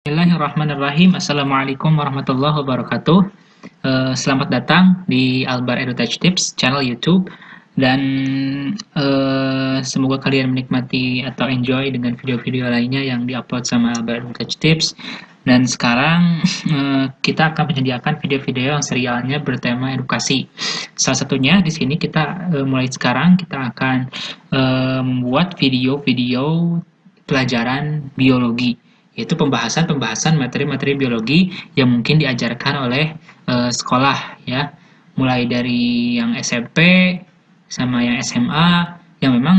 Bismillahirrahmanirrahim. Assalamualaikum warahmatullahi wabarakatuh. Selamat datang di Albar EduTouch Tips, channel YouTube. Dan semoga kalian menikmati atau enjoy dengan video-video lainnya yang diupload sama Albar EduTouch Tips. Dan sekarang kita akan menyediakan video-video yang serialnya bertema edukasi. Salah satunya di sini kita mulai sekarang kita akan membuat video-video pelajaran biologi, yaitu pembahasan materi-materi biologi yang mungkin diajarkan oleh sekolah, ya, mulai dari yang SMP sama yang SMA. Yang memang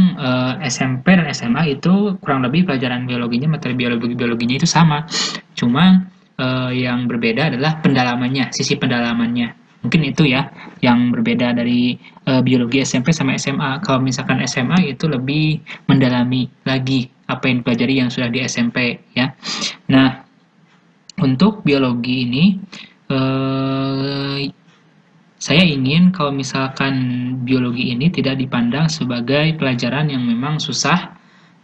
SMP dan SMA itu kurang lebih pelajaran biologinya, materi biologinya itu sama, cuma yang berbeda adalah pendalamannya, sisi pendalamannya. Mungkin itu ya yang berbeda dari biologi SMP sama SMA. Kalau misalkan SMA itu lebih mendalami lagi apa yang dipelajari yang sudah di SMP, ya. Nah, untuk biologi ini saya ingin kalau misalkan biologi ini tidak dipandang sebagai pelajaran yang memang susah.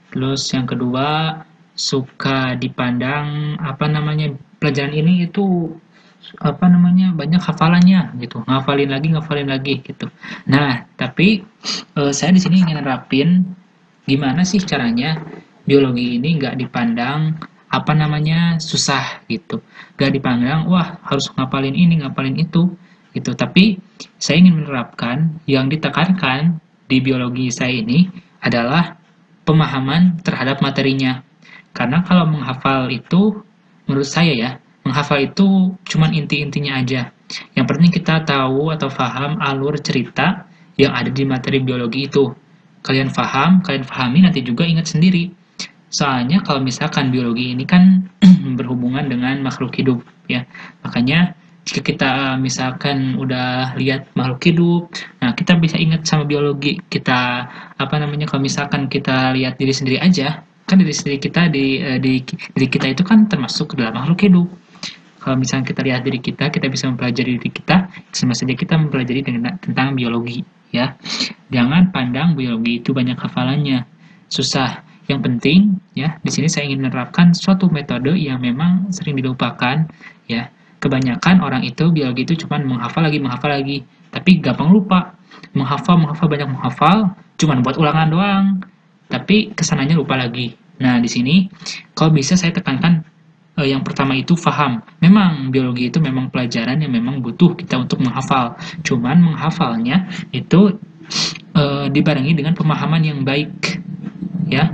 Terus yang kedua, suka dipandang pelajaran ini itu banyak hafalannya gitu, ngafalin lagi gitu. Nah, tapi saya di sini ingin nerapin gimana sih caranya biologi ini nggak dipandang susah gitu, nggak dipandang wah harus ngapalin ini ngapalin itu gitu. Tapi saya ingin menerapkan yang ditekankan di biologi saya ini adalah pemahaman terhadap materinya. Karena kalau menghafal itu, menurut saya ya, menghafal itu cuman inti-intinya aja. Yang penting kita tahu atau paham alur cerita yang ada di materi biologi itu. Kalian paham, kalian pahami, nanti juga ingat sendiri. Soalnya kalau misalkan biologi ini kan berhubungan dengan makhluk hidup, ya. Makanya jika kita misalkan udah lihat makhluk hidup, nah kita bisa ingat sama biologi. Kita kalau misalkan kita lihat diri sendiri aja, kan diri sendiri kita di diri kita itu kan termasuk ke dalam makhluk hidup. Kalau misalnya kita lihat diri kita bisa mempelajari diri kita, sama saja kita mempelajari tentang biologi, ya. Jangan pandang biologi itu banyak hafalannya, susah. Yang penting, ya, di sini saya ingin menerapkan suatu metode yang memang sering dilupakan, ya. Kebanyakan orang itu biologi itu cuma menghafal lagi, tapi gampang lupa. Banyak menghafal, cuma buat ulangan doang, tapi kesananya lupa lagi. Nah, di sini kalau bisa saya tekankan yang pertama itu paham. Memang biologi itu memang pelajaran yang memang butuh kita untuk menghafal. Cuman menghafalnya itu dibarengi dengan pemahaman yang baik, ya.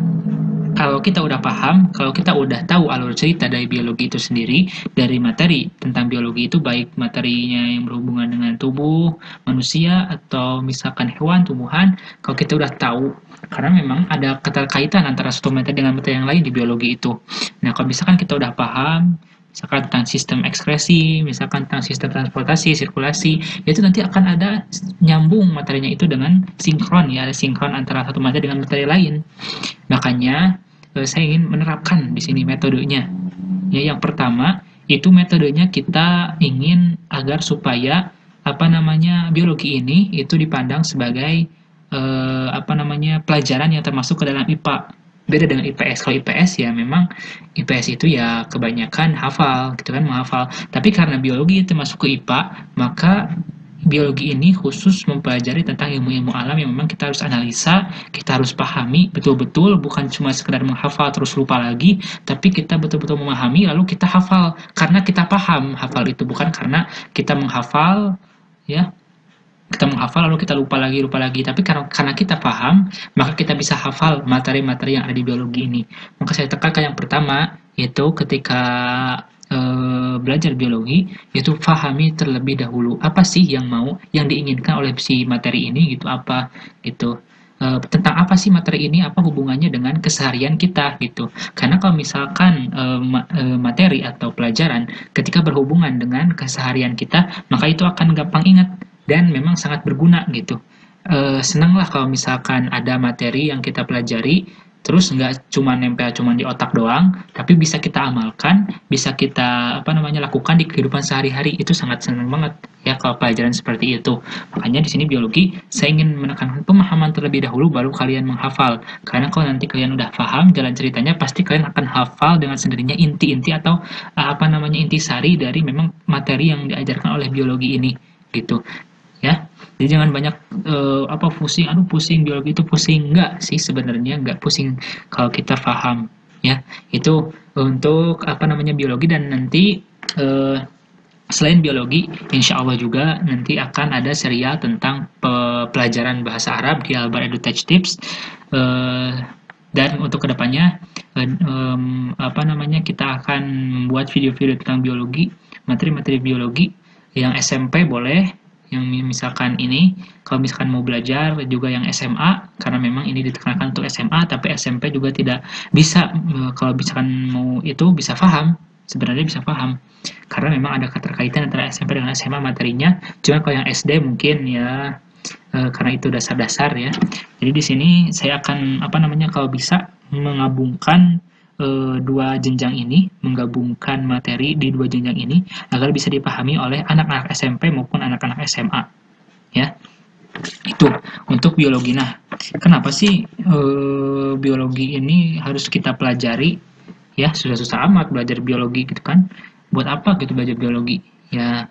Kalau kita udah paham, kalau kita udah tahu alur cerita dari biologi itu sendiri, dari materi tentang biologi itu, baik materinya yang berhubungan dengan tubuh manusia atau misalkan hewan, tumbuhan, kalau kita udah tahu, karena memang ada keterkaitan antara satu materi dengan materi yang lain di biologi itu. Nah, kalau misalkan kita udah paham, misalkan tentang sistem ekskresi, misalkan tentang sistem transportasi, sirkulasi, itu nanti akan ada nyambung materinya itu dengan sinkron, ya, ada sinkron antara satu materi dengan materi lain. Makanya saya ingin menerapkan di sini metodenya. Ya, yang pertama itu metodenya kita ingin agar supaya biologi ini itu dipandang sebagai pelajaran yang termasuk ke dalam IPA. Beda dengan IPS. Kalau IPS ya memang IPS itu ya kebanyakan hafal gitu kan, menghafal. Tapi karena biologi itu masuk ke IPA, maka biologi ini khusus mempelajari tentang ilmu-ilmu alam yang memang kita harus analisa, kita harus pahami betul-betul, bukan cuma sekedar menghafal terus lupa lagi, tapi kita betul-betul memahami lalu kita hafal karena kita paham hafal itu, bukan karena kita menghafal, ya. Kita menghafal lalu kita lupa lagi, tapi karena kita paham, maka kita bisa hafal materi-materi yang ada di biologi ini. Maka saya tekankan yang pertama, yaitu ketika belajar biologi, yaitu pahami terlebih dahulu apa sih yang diinginkan oleh si materi ini gitu, apa gitu, tentang apa sih materi ini, apa hubungannya dengan keseharian kita gitu. Karena kalau misalkan materi atau pelajaran ketika berhubungan dengan keseharian kita, maka itu akan gampang ingat dan memang sangat berguna gitu. Senanglah kalau misalkan ada materi yang kita pelajari terus nggak cuma nempel cuma di otak doang, tapi bisa kita amalkan, bisa kita lakukan di kehidupan sehari-hari. Itu sangat senang banget ya kalau pelajaran seperti itu. Makanya di sini biologi saya ingin menekankan pemahaman terlebih dahulu baru kalian menghafal. Karena kalau nanti kalian udah paham jalan ceritanya, pasti kalian akan hafal dengan sendirinya inti-inti atau intisari dari memang materi yang diajarkan oleh biologi ini gitu ya. Jadi jangan banyak pusing, aduh pusing biologi itu pusing. Enggak sih, sebenarnya enggak pusing kalau kita paham ya. Itu untuk biologi. Dan nanti eh, selain biologi, insya Allah juga nanti akan ada serial tentang pelajaran bahasa Arab di Albar EduTech Tips. Dan untuk kedepannya kita akan membuat video-video tentang biologi, materi-materi biologi yang SMP boleh, yang misalkan ini kalau misalkan mau belajar juga yang SMA, karena memang ini ditekankan untuk SMA, tapi SMP juga tidak bisa, kalau misalkan mau itu bisa paham, sebenarnya bisa paham karena memang ada keterkaitan antara SMP dengan SMA materinya. Cuma kalau yang SD mungkin ya karena itu dasar-dasar ya. Jadi di sini saya akan kalau bisa menggabungkan dua jenjang ini, menggabungkan materi di dua jenjang ini agar bisa dipahami oleh anak-anak SMP maupun anak-anak SMA ya. Itu untuk biologi. Nah, kenapa sih biologi ini harus kita pelajari ya? Susah-susah amat belajar biologi gitu kan. Buat apa gitu belajar biologi ya?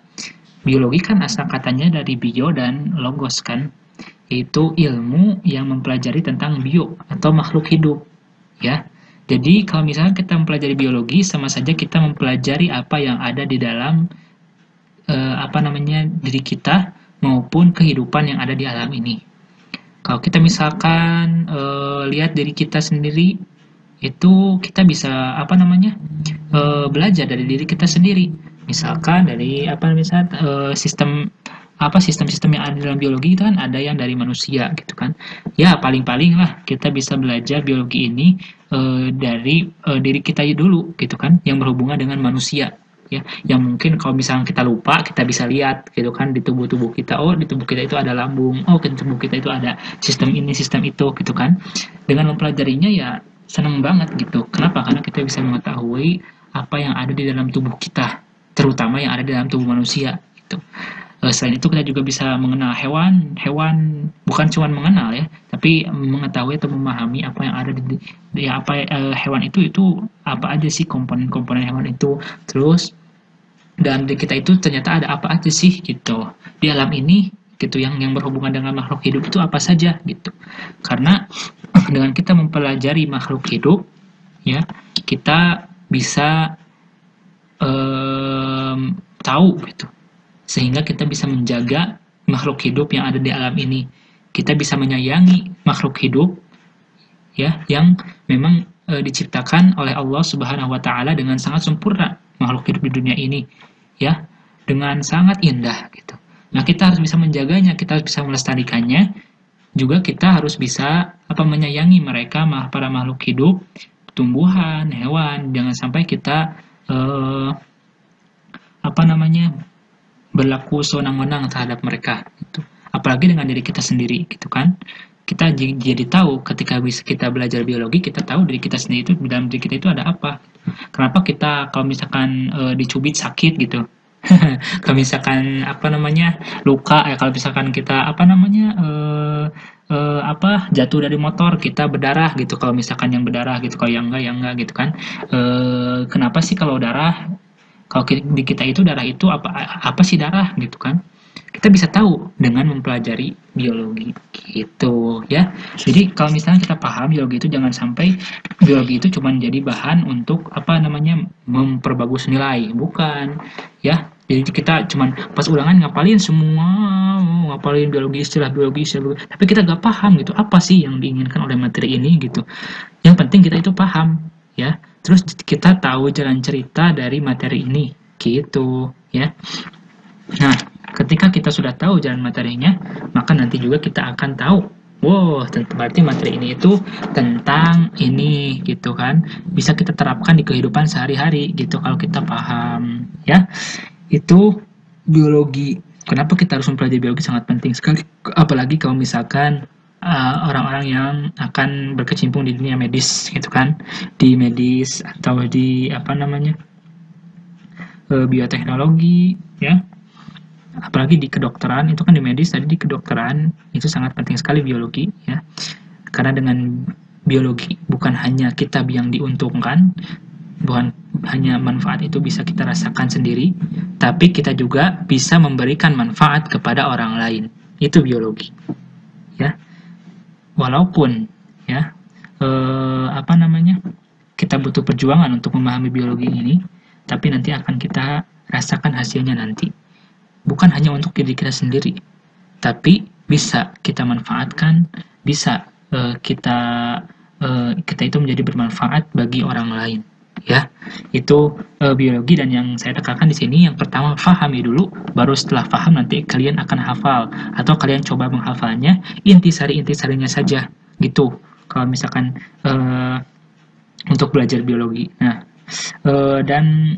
Biologi kan asal katanya dari bio dan logos kan, yaitu ilmu yang mempelajari tentang bio atau makhluk hidup ya. Jadi kalau misalnya kita mempelajari biologi, sama saja kita mempelajari apa yang ada di dalam diri kita maupun kehidupan yang ada di alam ini. Kalau kita misalkan lihat diri kita sendiri, itu kita bisa belajar dari diri kita sendiri. Misalkan dari sistem-sistem yang ada dalam biologi itu kan ada yang dari manusia gitu kan. Ya paling-paling lah kita bisa belajar biologi ini dari diri kita dulu gitu kan, yang berhubungan dengan manusia ya, yang mungkin kalau misalnya kita lupa, kita bisa lihat gitu kan di tubuh kita. Oh, di tubuh kita itu ada lambung, oh di tubuh kita itu ada sistem ini, sistem itu gitu kan. Dengan mempelajarinya ya senang banget gitu. Kenapa? Karena kita bisa mengetahui apa yang ada di dalam tubuh kita, terutama yang ada di dalam tubuh manusia gitu. Selain itu kita juga bisa mengenal hewan bukan cuma mengenal ya, tapi mengetahui atau memahami apa yang ada di hewan itu apa aja sih komponen-komponen hewan itu. Terus dan di kita itu ternyata ada apa aja sih gitu di alam ini gitu, yang berhubungan dengan makhluk hidup itu apa saja gitu. Karena dengan kita mempelajari makhluk hidup ya, kita bisa tahu gitu, sehingga kita bisa menjaga makhluk hidup yang ada di alam ini. Kita bisa menyayangi makhluk hidup ya, yang memang diciptakan oleh Allah Subhanahu wa taala dengan sangat sempurna. Makhluk hidup di dunia ini ya, dengan sangat indah gitu. Nah, kita harus bisa menjaganya, kita harus bisa melestarikannya. Juga kita harus bisa menyayangi mereka, para makhluk hidup, tumbuhan, hewan. Jangan sampai kita berlaku sewenang-wenang terhadap mereka gitu. Apalagi dengan diri kita sendiri gitu kan. Kita jadi tahu ketika kita belajar biologi, kita tahu diri kita sendiri itu, di dalam diri kita itu ada apa. Kenapa kita kalau misalkan dicubit sakit gitu. Kalau misalkan luka ya, kalau misalkan kita jatuh dari motor, kita berdarah gitu. Kalau misalkan yang berdarah gitu, kalau yang enggak gitu kan. Kenapa sih kalau darah, kalau di kita itu darah itu apa sih darah gitu kan? Kita bisa tahu dengan mempelajari biologi gitu ya. Jadi kalau misalnya kita paham biologi itu, jangan sampai biologi itu cuma jadi bahan untuk memperbagus nilai, bukan ya. Jadi kita cuma pas ulangan ngapalin semua, ngapalin biologi, istilah biologi, tapi kita nggak paham gitu apa sih yang diinginkan oleh materi ini gitu. Yang penting kita itu paham ya. Terus kita tahu jalan cerita dari materi ini gitu ya. Nah, ketika kita sudah tahu jalan materinya, maka nanti juga kita akan tahu, wow, berarti materi ini itu tentang ini gitu kan. Bisa kita terapkan di kehidupan sehari-hari gitu kalau kita paham ya. Itu biologi. Kenapa kita harus mempelajari biologi, sangat penting sekali. Apalagi kalau misalkan orang-orang yang akan berkecimpung di dunia medis gitu kan, di medis atau di bioteknologi ya, apalagi di kedokteran. Itu kan di medis, tadi di kedokteran itu sangat penting sekali biologi ya, karena dengan biologi bukan hanya kita yang diuntungkan, bukan hanya manfaat itu bisa kita rasakan sendiri, tapi kita juga bisa memberikan manfaat kepada orang lain. Itu biologi ya, walaupun ya kita butuh perjuangan untuk memahami biologi ini, tapi nanti akan kita rasakan hasilnya nanti. Bukan hanya untuk diri kita sendiri, tapi bisa kita manfaatkan, bisa kita itu menjadi bermanfaat bagi orang lain. Ya, itu biologi. Dan yang saya tekankan di sini, yang pertama pahami dulu, baru setelah paham nanti kalian akan hafal atau kalian coba menghafalnya intisari-intisarinya saja gitu. Kalau misalkan untuk belajar biologi. Nah, dan